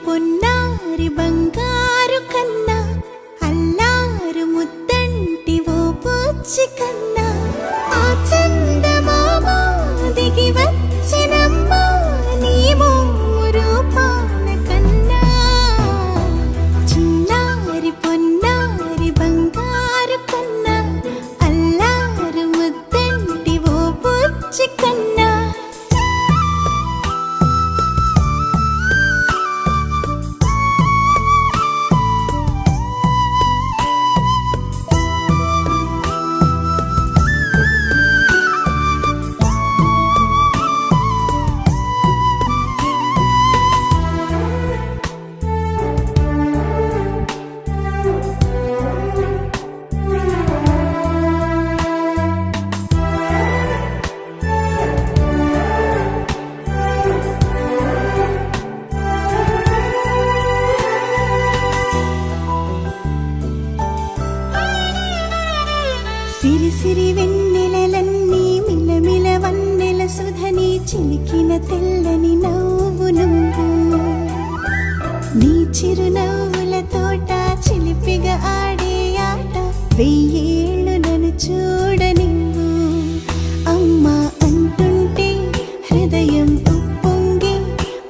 పొన్నారి బంగారు కన్నా అల్లారు ముద్దంటి ఓ పూచి కన్నా ఆ చందమామ దిగి వచ్చినమ్మా నీ రూపాన కన్నా చిన్నారి పొన్నారి బంగారు కన్నా అల్లారు ముద్దంటి ఓ పూచి కన్నా సిరి సిరి వెన్నెలలన్నీ మిలమిల వన్నెల సుధని చిలికిన తెల్లని నవ్వు నువ్వు నీ చిరునవ్వుల తోట చిలిపిగా ఆడే ఆట వెయ్యేళ్ళు నన్ను చూడనివ్వు అమ్మా అంటుంటే హృదయం ఉప్పొంగి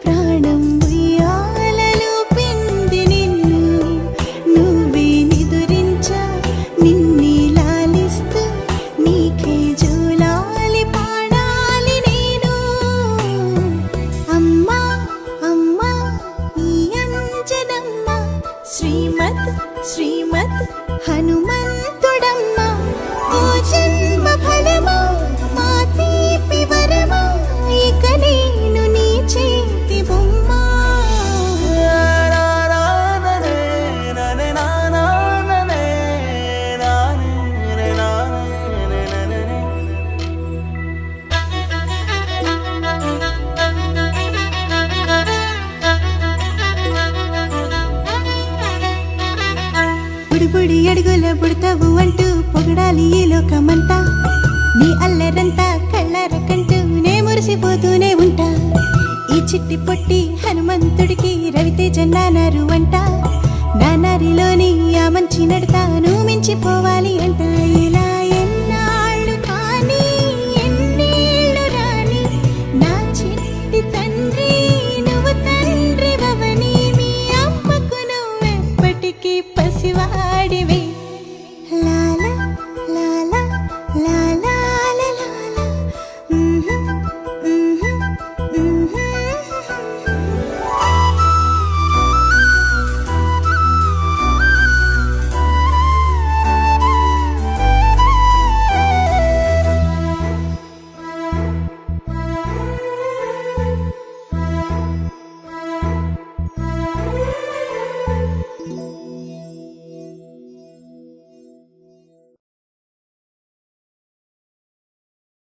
ప్రాణం ఉయ్యాలలో పిండి నిన్ను నువ్వే నిదురించా నిన్నే నీకే జూలాలి పాడాలి నేను అమ్మా అమ్మా ఈ అంజనమ్మ శ్రీమత్ శ్రీమత్ హనుమంతుడమ్మ ఓ జన్మ ఫలమా మా తీపి వరమా ఇక నేను నీ చేతి బొమ్మ బుడి అడుగుల బుడతావు అంటూ పొగడాలి ఈ లోకమంతా నీ అల్లరంతా కళ్ళరకంటూ నే మురిసిపోతూనే ఉంటా ఈ చిట్టి పొట్టి హనుమంతుడికి రవితేజ నానారు అంట నానారిలోని ఆ మంచి నడతా నువ్వు మించిపోవాలి అంట